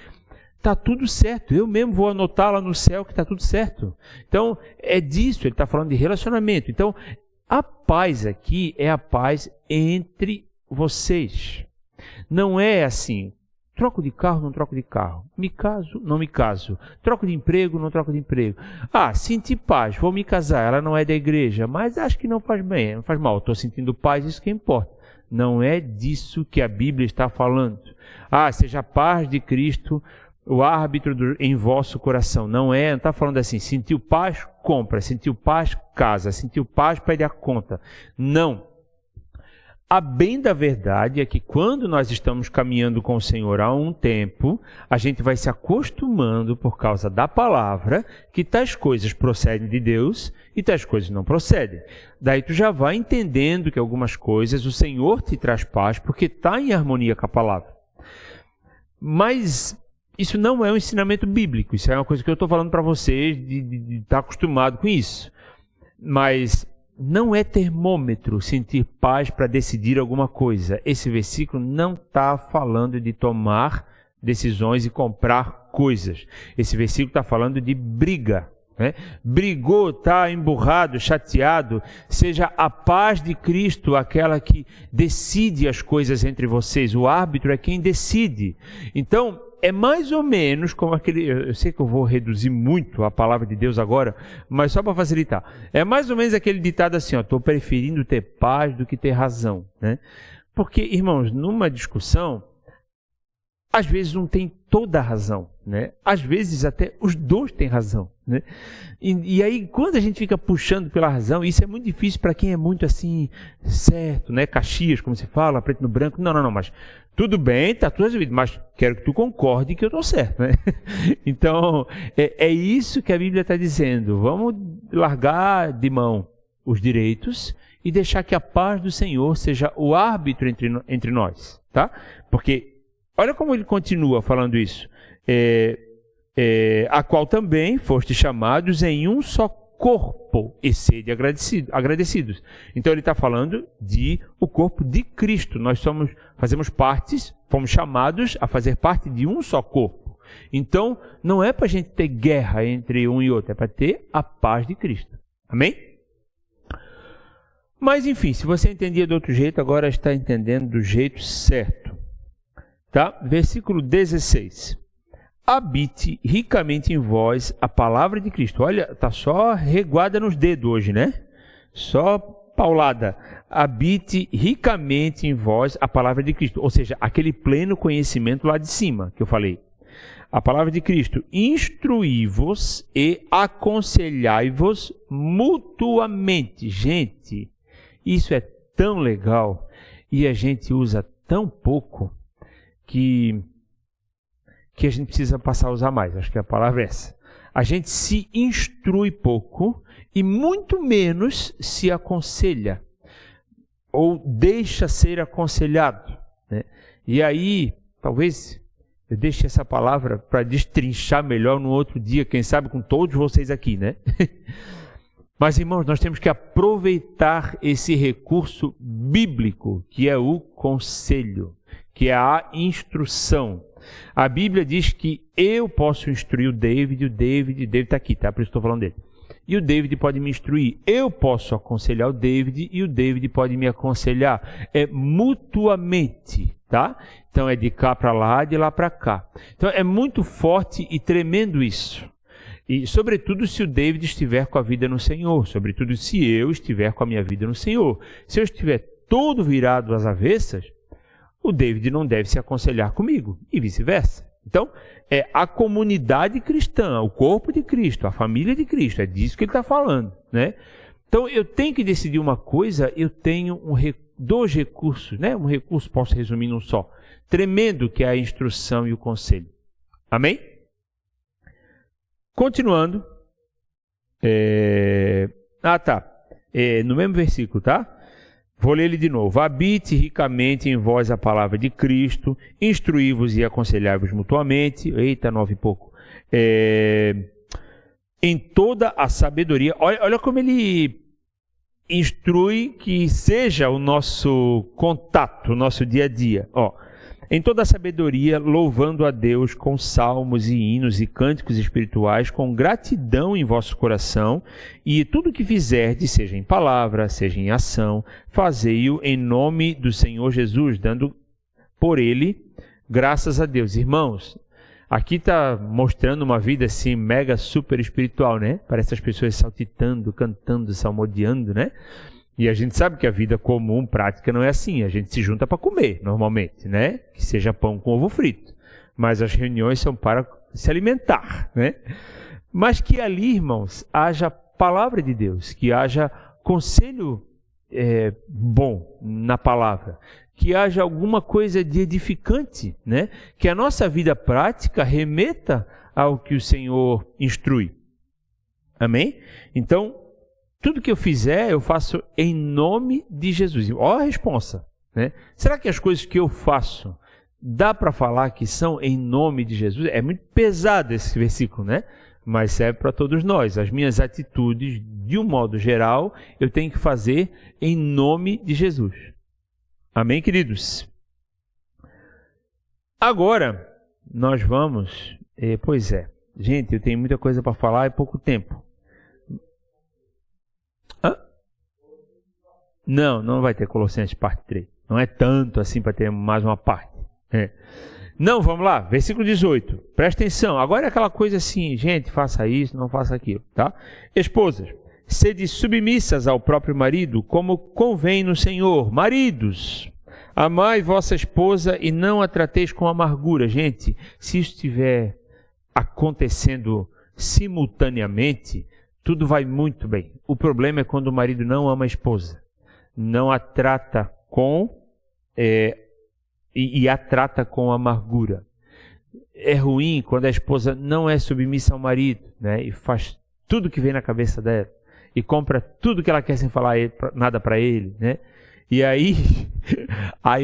está tudo certo. Eu mesmo vou anotar lá no céu que está tudo certo. Então, é disso, ele está falando de relacionamento. Então, a paz aqui é a paz entre vocês. Não é assim, troco de carro, não troco de carro. Me caso, não me caso. Troco de emprego, não troco de emprego. Ah, senti paz, vou me casar. Ela não é da igreja, mas acho que não faz bem, não faz mal. Estou sentindo paz, isso que importa. Não é disso que a Bíblia está falando. Ah, seja a paz de Cristo o árbitro em vosso coração. Não está falando assim, sentiu paz, compra, sentiu paz, casa, sentiu paz, pede a conta. Não. A bem da verdade é que quando nós estamos caminhando com o Senhor há um tempo, a gente vai se acostumando por causa da palavra que tais coisas procedem de Deus e tais coisas não procedem. Daí tu já vai entendendo que algumas coisas o Senhor te traz paz porque está em harmonia com a palavra. Mas isso não é um ensinamento bíblico, isso é uma coisa que eu estou falando para vocês de estar acostumado com isso. Mas não é termômetro sentir paz para decidir alguma coisa. Esse versículo não está falando de tomar decisões e comprar coisas. Esse versículo está falando de briga. Né? Brigou, está emburrado, chateado, seja a paz de Cristo aquela que decide as coisas entre vocês. O árbitro é quem decide. Então, é mais ou menos como aquele... Eu sei que eu vou reduzir muito a palavra de Deus agora, mas só para facilitar. É mais ou menos aquele ditado assim, estou preferindo ter paz do que ter razão. Né? Porque, irmãos, numa discussão, às vezes não tem toda a razão. Né? Às vezes até os dois têm razão. Né? E aí, quando a gente fica puxando pela razão, isso é muito difícil para quem é muito assim, certo, né? Caxias, como se fala, preto no branco. Não, mas tudo bem, está tudo resolvido, mas quero que tu concorde que eu estou certo. Né? Então, é isso que a Bíblia está dizendo. Vamos largar de mão os direitos e deixar que a paz do Senhor seja o árbitro entre nós. Tá? Porque, olha como ele continua falando isso. A qual também foste chamados em um só corpo e sede agradecidos. Então ele está falando de o corpo de Cristo. Nós fomos chamados a fazer parte de um só corpo. Então não é para a gente ter guerra entre um e outro, é para ter a paz de Cristo. Amém? Mas enfim, se você entendia de outro jeito, agora está entendendo do jeito certo. Tá? Versículo 16. Habite ricamente em vós a palavra de Cristo. Olha, está só reguada nos dedos hoje, né? Só paulada. Habite ricamente em vós a palavra de Cristo. Ou seja, aquele pleno conhecimento lá de cima que eu falei. A palavra de Cristo. Instruí-vos e aconselhai-vos mutuamente. Gente, isso é tão legal e a gente usa tão pouco que a gente precisa passar a usar mais. Acho que a palavra é essa. A gente se instrui pouco e muito menos se aconselha ou deixa ser aconselhado. Né? E aí, talvez eu deixe essa palavra para destrinchar melhor no outro dia, quem sabe com todos vocês aqui, né? Mas, irmãos, nós temos que aproveitar esse recurso bíblico, que é o conselho, que é a instrução. A Bíblia diz que eu posso instruir o David está aqui, tá? Por isso estou falando dele. E o David pode me instruir. Eu posso aconselhar o David e o David pode me aconselhar. É mutuamente, tá? Então é de cá para lá, de lá para cá. Então é muito forte e tremendo isso. E sobretudo se o David estiver com a vida no Senhor. Sobretudo se eu estiver com a minha vida no Senhor. Se eu estiver todo virado às avessas, o David não deve se aconselhar comigo, e vice-versa. Então, é a comunidade cristã, o corpo de Cristo, a família de Cristo, é disso que ele está falando, né? Então, eu tenho que decidir uma coisa, eu tenho dois recursos, né? Um recurso, posso resumir num só, tremendo, que é a instrução e o conselho. Amém? Continuando. No mesmo versículo, tá? Vou ler ele de novo. Habite ricamente em vós a palavra de Cristo, instruí-vos e aconselhai-vos mutuamente. Eita, 9 e pouco. Em toda a sabedoria. Olha como ele instrui que seja o nosso contato, o nosso dia a dia. Em toda a sabedoria, louvando a Deus com salmos e hinos e cânticos espirituais, com gratidão em vosso coração, e tudo que fizerdes, seja em palavra, seja em ação, fazei-o em nome do Senhor Jesus, dando por ele graças a Deus. Irmãos, aqui está mostrando uma vida assim mega super espiritual, né? Parece as pessoas saltitando, cantando, salmodiando, né? E a gente sabe que a vida comum, prática, não é assim. A gente se junta para comer, normalmente, né? Que seja pão com ovo frito. Mas as reuniões são para se alimentar, né? Mas que ali, irmãos, haja palavra de Deus, que haja conselho bom na palavra, que haja alguma coisa de edificante, né? Que a nossa vida prática remeta ao que o Senhor instrui. Amém? Então, tudo que eu fizer, eu faço em nome de Jesus. Olha a responsa, né? Será que as coisas que eu faço, dá para falar que são em nome de Jesus? É muito pesado esse versículo, né? Mas serve para todos nós. As minhas atitudes, de um modo geral, eu tenho que fazer em nome de Jesus. Amém, queridos? Agora, nós vamos... Gente, eu tenho muita coisa para falar e pouco tempo. Não vai ter Colossenses parte 3. Não é tanto assim para ter mais uma parte. Não, vamos lá. Versículo 18. Presta atenção. Agora é aquela coisa assim, gente, faça isso, não faça aquilo, tá? Esposas, sede submissas ao próprio marido, como convém no Senhor. Maridos, amai vossa esposa e não a trateis com amargura. Gente, se isso estiver acontecendo simultaneamente, tudo vai muito bem. O problema é quando o marido não ama a esposa. Não a trata e a trata com amargura. É ruim quando a esposa não é submissa ao marido, né? E faz tudo que vem na cabeça dela. E compra tudo que ela quer sem falar nada para ele, né? E aí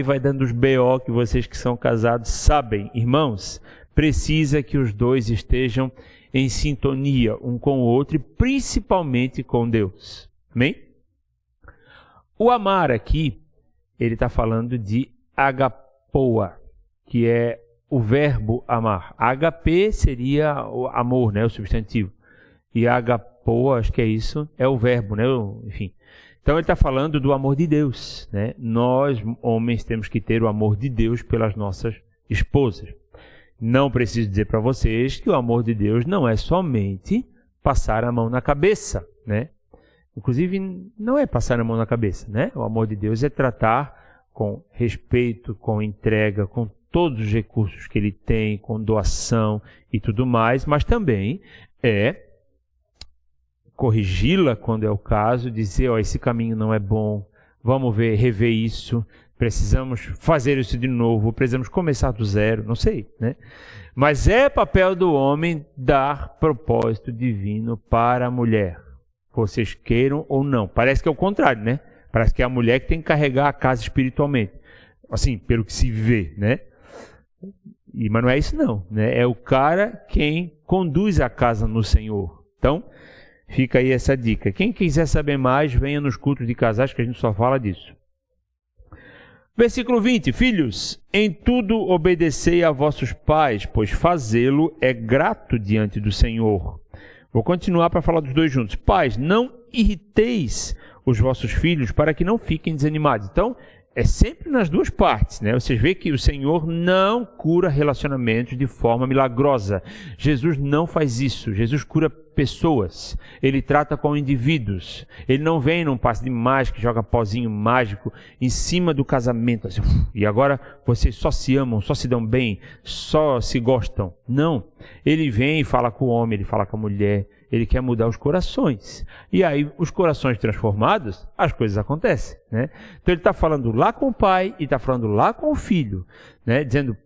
vai dando os BO que vocês que são casados sabem. Irmãos, precisa que os dois estejam em sintonia um com o outro e principalmente com Deus. Amém? O amar aqui, ele está falando de agapoa, que é o verbo amar. HP seria o amor, né, o substantivo. E agapoa, acho que é isso, é o verbo, né, enfim. Então ele está falando do amor de Deus, né? Nós, homens, temos que ter o amor de Deus pelas nossas esposas. Não preciso dizer para vocês que o amor de Deus não é somente passar a mão na cabeça, né? Inclusive, não é passar a mão na cabeça, né? O amor de Deus é tratar com respeito, com entrega, com todos os recursos que ele tem, com doação e tudo mais, mas também é corrigi-la quando é o caso, dizer, esse caminho não é bom, vamos rever isso, precisamos fazer isso de novo, precisamos começar do zero, não sei, né? Mas é papel do homem dar propósito divino para a mulher. Vocês queiram ou não. Parece que é o contrário, né? Parece que é a mulher que tem que carregar a casa espiritualmente. Assim, pelo que se vê, né? Mas não é isso não, né? É o cara quem conduz a casa no Senhor. Então, fica aí essa dica. Quem quiser saber mais, venha nos cultos de casais que a gente só fala disso. Versículo 20. Filhos, em tudo obedecei a vossos pais, pois fazê-lo é grato diante do Senhor. Vou continuar para falar dos dois juntos. Pais, não irriteis os vossos filhos para que não fiquem desanimados. Então, é sempre nas duas partes, né? Vocês veem que o Senhor não cura relacionamentos de forma milagrosa. Jesus não faz isso. Jesus cura pessoas, ele trata com indivíduos. Ele não vem num passe de mágica, joga pozinho mágico em cima do casamento, assim, e agora vocês só se amam, só se dão bem, só se gostam. Não, ele vem e fala com o homem, ele fala com a mulher, ele quer mudar os corações. E aí, os corações transformados, as coisas acontecem, né? Então ele está falando lá com o pai e está falando lá com o filho, né? Dizendo,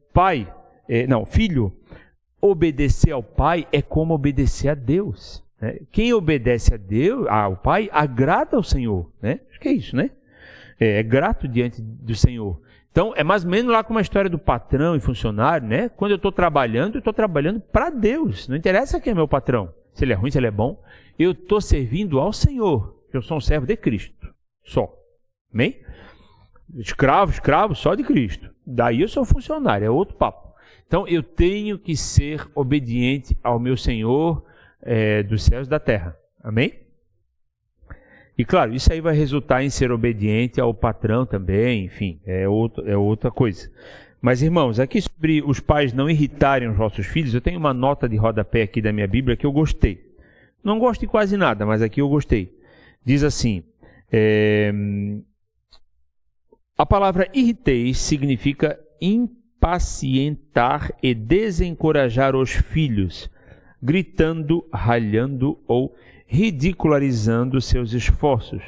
filho, obedecer ao pai é como obedecer a Deus, né? Quem obedece a Deus, ao pai, agrada ao Senhor, né? Acho que é isso, né? É grato diante do Senhor. Então, é mais ou menos lá como a história do patrão e funcionário, né? Quando eu estou trabalhando para Deus. Não interessa quem é meu patrão, se ele é ruim, se ele é bom. Eu estou servindo ao Senhor. Eu sou um servo de Cristo, só. Amém? Escravo, só de Cristo. Daí eu sou funcionário, é outro papo. Então, eu tenho que ser obediente ao meu Senhor dos céus e da terra. Amém? E claro, isso aí vai resultar em ser obediente ao patrão também, enfim, é outra coisa. Mas, irmãos, aqui sobre os pais não irritarem os vossos filhos, eu tenho uma nota de rodapé aqui da minha Bíblia que eu gostei. Não gosto de quase nada, mas aqui eu gostei. Diz assim, a palavra irriteis significa impacientar e desencorajar os filhos, gritando, ralhando ou ridicularizando seus esforços.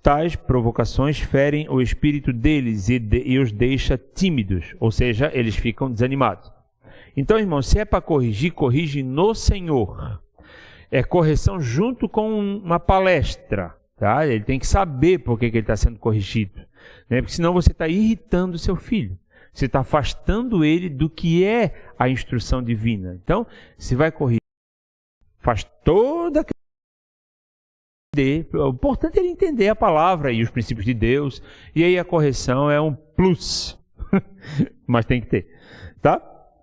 Tais provocações ferem o espírito deles e os deixa tímidos, ou seja, eles ficam desanimados. Então, irmão, se é para corrigir, corrige no Senhor. É correção junto com uma palestra, tá? Ele tem que saber por que ele está sendo corrigido, né? Porque senão você está irritando o seu filho. Você está afastando ele do que é a instrução divina. Então, se vai corrigir, faz toda a... O importante é ele entender a palavra e os princípios de Deus. E aí a correção é um plus. Mas tem que ter. Tá?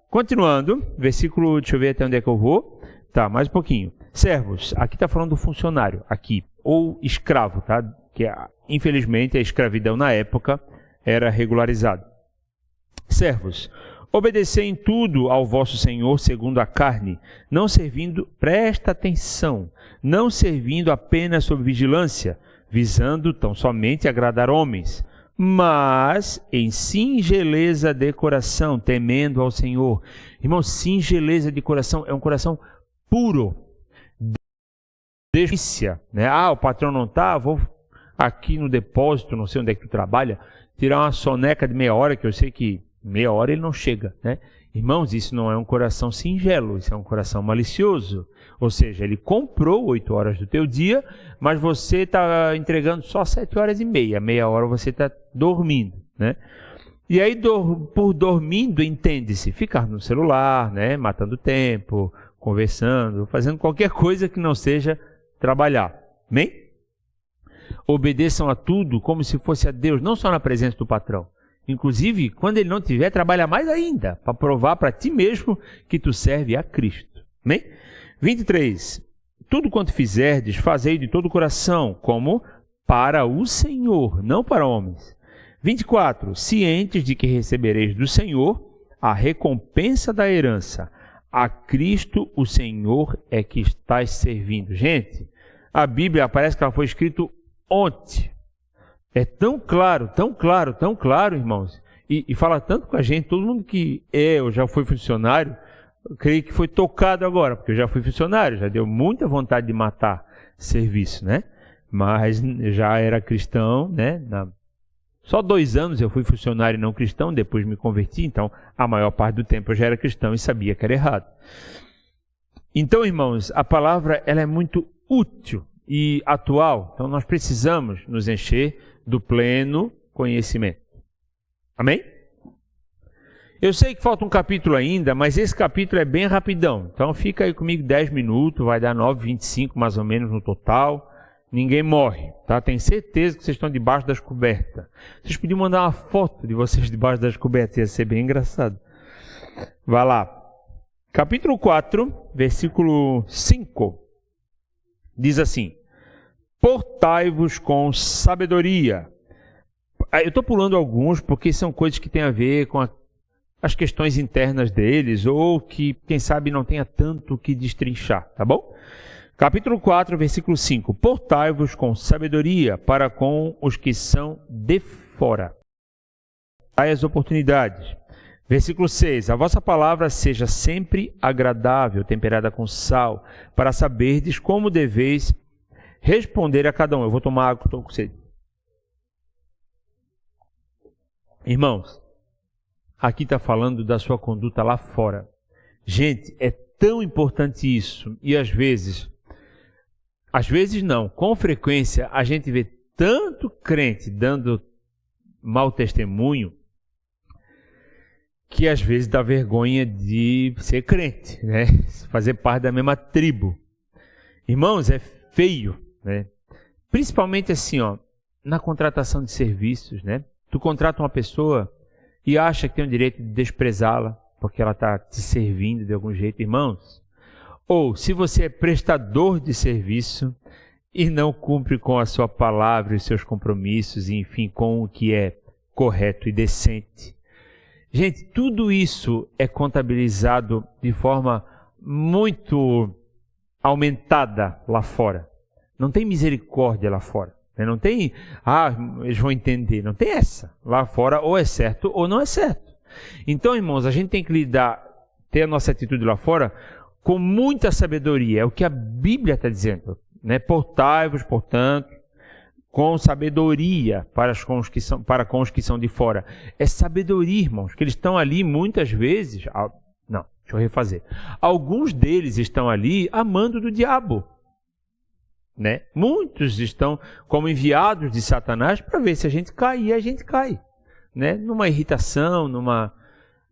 Continuando, versículo, deixa eu ver até onde é que eu vou. Tá, mais um pouquinho. Servos, aqui está falando do funcionário, aqui. Ou escravo, tá? Que infelizmente a escravidão na época era regularizada. Servos, obedecei em tudo ao vosso Senhor segundo a carne, não servindo, presta atenção, não servindo apenas sob vigilância, visando tão somente agradar homens, mas em singeleza de coração, temendo ao Senhor. Irmão, singeleza de coração é um coração puro. Delícia, né? O patrão não está, vou aqui no depósito, não sei onde é que tu trabalha, tirar uma soneca de meia hora, que eu sei que meia hora ele não chega, né? Irmãos, isso não é um coração singelo, isso é um coração malicioso. Ou seja, ele comprou 8 horas do teu dia, mas você está entregando só 7 horas e meia. Meia hora você está dormindo, né? E aí, por dormindo, entende-se ficar no celular, né? Matando tempo, conversando, fazendo qualquer coisa que não seja trabalhar. Amém? Obedeçam a tudo como se fosse a Deus, não só na presença do patrão. Inclusive, quando ele não tiver, trabalha mais ainda, para provar para ti mesmo que tu serve a Cristo. Amém? 23. Tudo quanto fizerdes, fazei de todo o coração, como para o Senhor, não para homens. 24. Cientes de que recebereis do Senhor a recompensa da herança. A Cristo, o Senhor, é que estás servindo. Gente, a Bíblia parece que ela foi escrita ontem. É tão claro, irmãos, e fala tanto com a gente, todo mundo que ou já foi funcionário, eu creio que foi tocado agora, porque eu já fui funcionário, já deu muita vontade de matar serviço, né? Mas já era cristão, né? Só 2 anos eu fui funcionário e não cristão, depois me converti, então a maior parte do tempo eu já era cristão e sabia que era errado. Então, irmãos, a palavra ela é muito útil e atual, então nós precisamos nos encher do pleno conhecimento. Amém? Eu sei que falta um capítulo ainda, mas esse capítulo é bem rapidão. Então fica aí comigo 10 minutos, vai dar 9:25 mais ou menos no total. Ninguém morre, tá? Tenho certeza que vocês estão debaixo das cobertas. Vocês podiam mandar uma foto de vocês debaixo das cobertas, ia ser bem engraçado. Vai lá. Capítulo 4, versículo 5. Diz assim: portai-vos com sabedoria. Eu estou pulando alguns porque são coisas que têm a ver com as questões internas deles ou que, quem sabe, não tenha tanto o que destrinchar, tá bom? Capítulo 4, versículo 5. Portai-vos com sabedoria para com os que são de fora. Dai as oportunidades. Versículo 6. A vossa palavra seja sempre agradável, temperada com sal, para saberdes como deveis responder a cada um. Eu vou tomar água, estou com sede. Irmãos, aqui está falando da sua conduta lá fora. Gente, é tão importante isso. E às vezes não, com frequência a gente vê tanto crente dando mau testemunho que às vezes dá vergonha de ser crente, né? Fazer parte da mesma tribo. Irmãos, é feio, né? Principalmente assim, ó, na contratação de serviços, né? Tu contrata uma pessoa e acha que tem o direito de desprezá-la porque ela está te servindo de algum jeito, irmãos. Ou se você é prestador de serviço e não cumpre com a sua palavra e os seus compromissos, e, enfim, com o que é correto e decente. Gente, tudo isso é contabilizado de forma muito aumentada lá fora. Não tem misericórdia lá fora. Não tem, eles vão entender. Não tem essa. Lá fora ou é certo ou não é certo. Então, irmãos, a gente tem que ter a nossa atitude lá fora com muita sabedoria. É o que a Bíblia está dizendo. Né? Portai-vos, portanto, com sabedoria para com os que são de fora. É sabedoria, irmãos, que eles estão ali muitas vezes... Não, deixa eu refazer. Alguns deles estão ali amando do diabo. Né? Muitos estão como enviados de Satanás para ver se a gente cai, e a gente cai. Né? Numa irritação,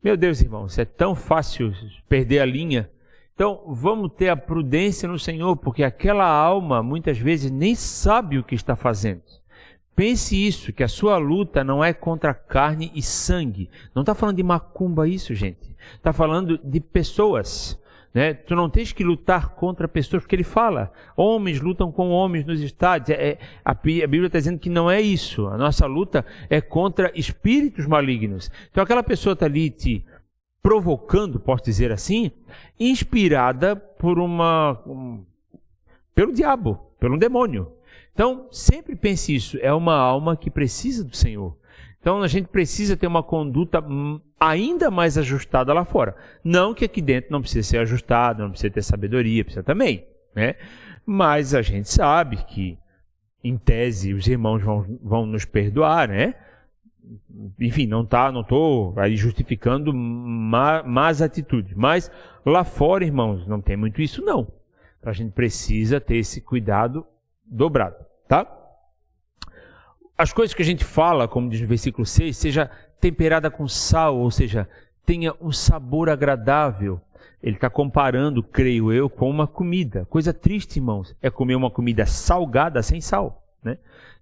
Meu Deus, irmãos, é tão fácil perder a linha. Então, vamos ter a prudência no Senhor, porque aquela alma, muitas vezes, nem sabe o que está fazendo. Pense isso, que a sua luta não é contra carne e sangue. Não está falando de macumba isso, gente. Está falando de pessoas. Né? Tu não tens que lutar contra pessoas, porque ele fala, homens lutam com homens nos estádios. A Bíblia está dizendo que não é isso. A nossa luta é contra espíritos malignos. Então, aquela pessoa está ali te provocando, posso dizer assim, inspirada pelo diabo, pelo demônio. Então, sempre pense isso, é uma alma que precisa do Senhor. Então, a gente precisa ter uma conduta ainda mais ajustada lá fora. Não que aqui dentro não precisa ser ajustado, não precisa ter sabedoria, precisa também, né? Mas a gente sabe que, em tese, os irmãos vão nos perdoar, né? Enfim, não estou aí justificando más atitudes, mas lá fora, irmãos, não tem muito isso não. A gente precisa ter esse cuidado dobrado, tá? As coisas que a gente fala, como diz no versículo 6, seja temperada com sal, ou seja, tenha um sabor agradável. Ele está comparando, creio eu, com uma comida. Coisa triste, irmãos, é comer uma comida salgada sem sal, né?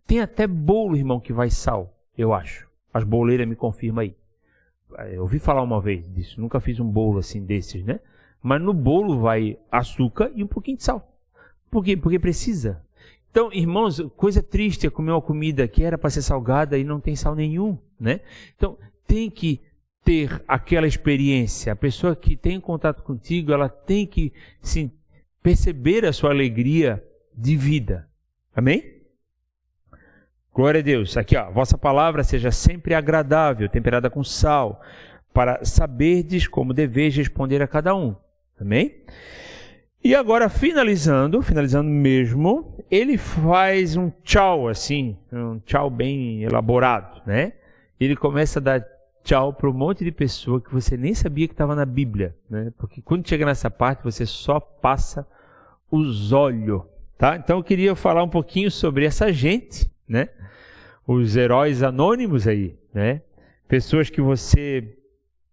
Tem até bolo, irmão, que vai sal, eu acho. As boleiras me confirmam aí. Eu ouvi falar uma vez disso. Nunca fiz um bolo assim desses, né? Mas no bolo vai açúcar e um pouquinho de sal. Por quê? Porque precisa. Então, irmãos, coisa triste é comer uma comida que era para ser salgada e não tem sal nenhum, né? Então, tem que ter aquela experiência. A pessoa que tem contato contigo, ela tem que perceber a sua alegria de vida. Amém? Glória a Deus. Aqui, ó, vossa palavra seja sempre agradável, temperada com sal, para saberdes como deveis responder a cada um. Amém? E agora, finalizando mesmo, ele faz um tchau, assim, um tchau bem elaborado, né? Ele começa a dar tchau para um monte de pessoa que você nem sabia que estava na Bíblia, né? Porque quando chega nessa parte, você só passa os olhos, tá? Então, eu queria falar um pouquinho sobre essa gente, né? Os heróis anônimos aí, né? Pessoas que você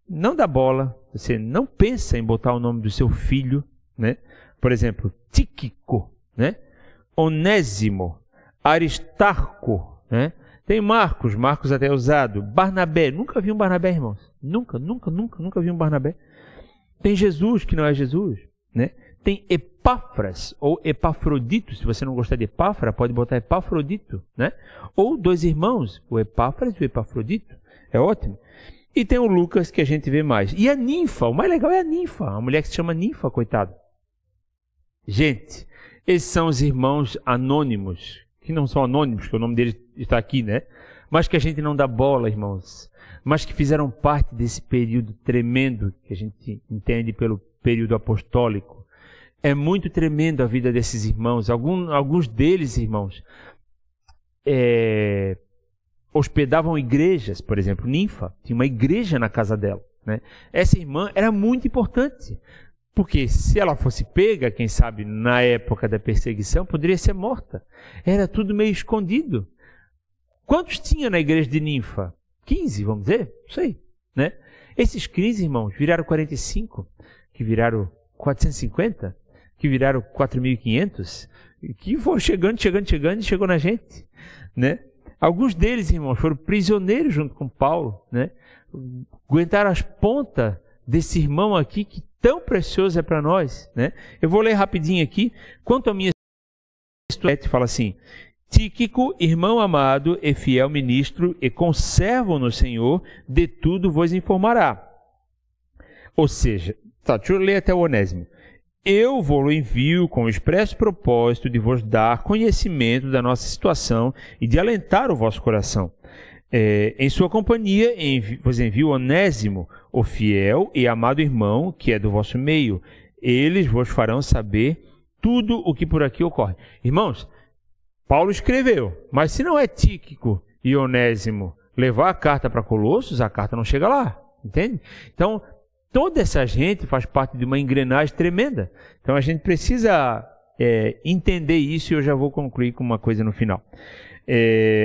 não dá bola, você não pensa em botar o nome do seu filho, né? Por exemplo, Tíquico, né? Onésimo, Aristarco, né? Tem Marcos até é usado, Barnabé, nunca vi um Barnabé, irmãos, nunca vi um Barnabé. Tem Jesus, que não é Jesus, né? Tem Epáfras, ou Epafrodito, se você não gostar de Epáfra, pode botar Epafrodito, né? Ou dois irmãos, o Epáfras e o Epafrodito, é ótimo. E tem o Lucas, que a gente vê mais. E a ninfa, o mais legal é a ninfa, a mulher que se chama ninfa, coitada. Gente, Esses são os irmãos anônimos, que não são anônimos, que o nome deles está aqui, né? Mas que a gente não dá bola, irmãos. Mas que fizeram parte desse período tremendo que a gente entende pelo período apostólico. É muito tremendo a vida desses irmãos. Alguns deles, irmãos, hospedavam igrejas. Por exemplo, Ninfa tinha uma igreja na casa dela, né? Essa irmã era muito importante, porque se ela fosse pega, quem sabe, na época da perseguição, poderia ser morta. Era tudo meio escondido. Quantos tinha na igreja de Ninfa? 15, vamos dizer? Não sei, né? Esses 15, irmãos, viraram 45, que viraram 450, que viraram 4.500, que foi chegando e chegou na gente, né? Alguns deles, irmãos, foram prisioneiros junto com Paulo, né? Aguentaram as pontas desse irmão aqui, que tão precioso é para nós, né? Eu vou ler rapidinho aqui. Quanto a minha história, fala assim: Tíquico, irmão amado e fiel ministro e conservo no Senhor, de tudo vos informará. Ou seja, deixa eu ler até o Onésimo. Eu vou-lo envio com o expresso propósito de vos dar conhecimento da nossa situação e de alentar o vosso coração. Em sua companhia vos envio Onésimo, o fiel e amado irmão, que é do vosso meio. Eles vos farão saber tudo o que por aqui ocorre. Irmãos, Paulo escreveu, mas se não é Tíquico e Onésimo levar a carta para Colossos, a carta não chega lá, entende? Então, toda essa gente faz parte de uma engrenagem tremenda. Então, a gente precisa entender isso, e eu já vou concluir com uma coisa no final.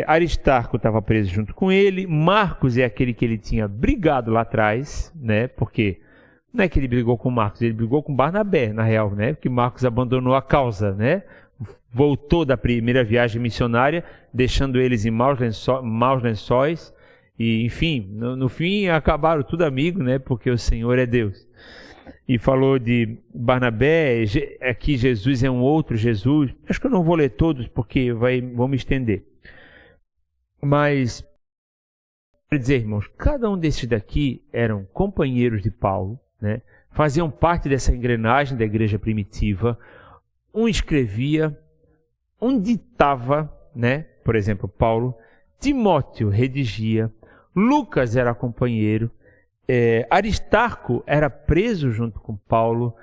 Aristarco estava preso junto com ele. Marcos é aquele que ele tinha brigado lá atrás, né? Porque não é que ele brigou com Marcos, ele brigou com Barnabé, na real, né? Porque Marcos abandonou a causa, né? Voltou da primeira viagem missionária, deixando eles em maus lençóis, e enfim, no fim acabaram tudo amigo, né? Porque o Senhor é Deus. E falou de Barnabé, aqui Jesus é um outro Jesus. Acho que eu não vou ler todos porque vou me estender. Mas, quero dizer, irmãos, cada um desses daqui eram companheiros de Paulo, né? Faziam parte dessa engrenagem da igreja primitiva. Um escrevia, um ditava, né? Por exemplo, Paulo. Timóteo redigia. Lucas era companheiro. Aristarco era preso junto com Paulo.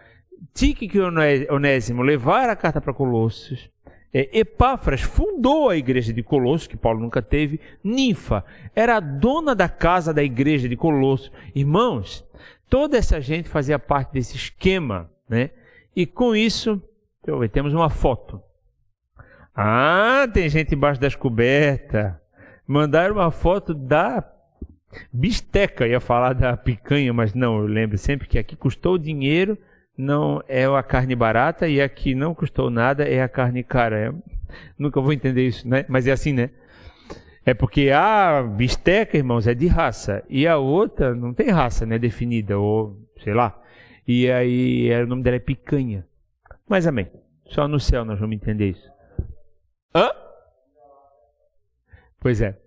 Tíquico e Onésimo levaram a carta para Colossos. Epáfras fundou a igreja de Colossos, que Paulo nunca teve. Ninfa era a dona da casa da igreja de Colossos. Irmãos, toda essa gente fazia parte desse esquema, né? E com isso, temos uma foto. Ah, tem gente embaixo das cobertas. Mandaram uma foto da bisteca, ia falar da picanha, mas não, eu lembro sempre que aqui custou dinheiro, não é a carne barata, e aqui não custou nada, é a carne cara. Nunca vou entender isso, né? Mas é assim, né? É porque a bisteca, irmãos, é de raça, e a outra não tem raça, né, definida, ou sei lá. E aí o nome dela é picanha. Mas amém. Só no céu nós vamos entender isso. Hã? Pois é.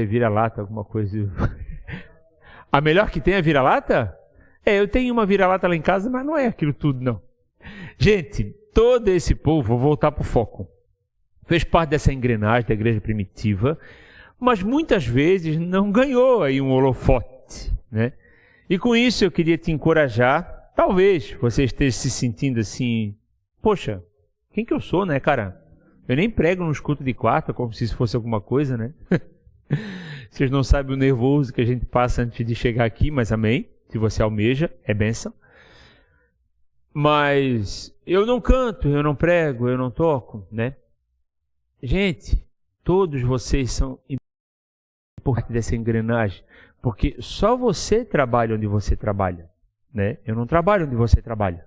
Vira-lata, alguma coisa. A melhor que tem é vira-lata? Eu tenho uma vira-lata lá em casa, mas não é aquilo tudo, não. Gente, todo esse povo, vou voltar para o foco, fez parte dessa engrenagem da igreja primitiva, mas muitas vezes não ganhou aí um holofote, né? E com isso eu queria te encorajar. Talvez você esteja se sentindo assim, poxa, quem que eu sou, né, cara? Eu nem prego nos cultos de quarta, como se isso fosse alguma coisa, né? Vocês não sabem o nervoso que a gente passa antes de chegar aqui, mas amém. Se você almeja, é bênção. Mas eu não canto, eu não prego, eu não toco, né? Gente, todos vocês são importantes dessa engrenagem, porque só você trabalha onde você trabalha, né? Eu não trabalho onde você trabalha.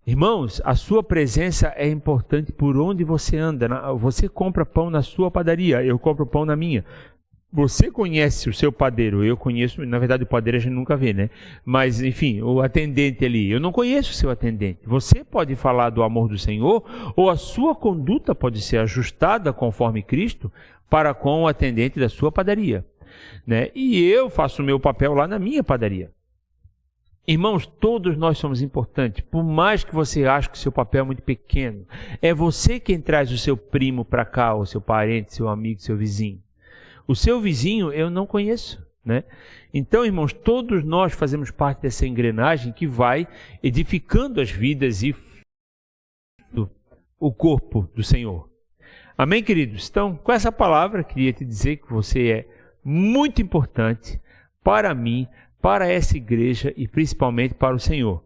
Irmãos, a sua presença é importante por onde você anda. Você compra pão na sua padaria, eu compro pão na minha. Você conhece o seu padeiro, eu conheço, na verdade o padeiro a gente nunca vê, né? Mas, enfim, o atendente ali, eu não conheço o seu atendente. Você pode falar do amor do Senhor, ou a sua conduta pode ser ajustada conforme Cristo para com o atendente da sua padaria, né? E eu faço o meu papel lá na minha padaria. Irmãos, todos nós somos importantes, por mais que você ache que o seu papel é muito pequeno. É você quem traz o seu primo para cá, o seu parente, seu amigo, seu vizinho. O seu vizinho eu não conheço, né? Então, irmãos, todos nós fazemos parte dessa engrenagem que vai edificando as vidas e o corpo do Senhor. Amém, queridos? Então, com essa palavra, queria te dizer que você é muito importante para mim, para essa igreja e principalmente para o Senhor.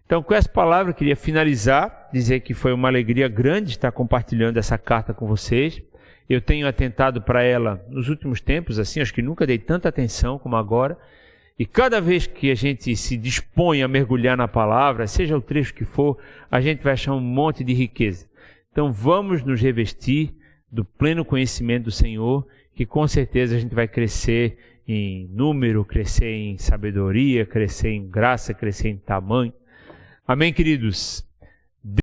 Então, com essa palavra, queria finalizar, dizer que foi uma alegria grande estar compartilhando essa carta com vocês. Eu tenho atentado para ela nos últimos tempos, assim, acho que nunca dei tanta atenção como agora. E cada vez que a gente se dispõe a mergulhar na palavra, seja o trecho que for, a gente vai achar um monte de riqueza. Então, vamos nos revestir do pleno conhecimento do Senhor, que com certeza a gente vai crescer em número, crescer em sabedoria, crescer em graça, crescer em tamanho. Amém, queridos?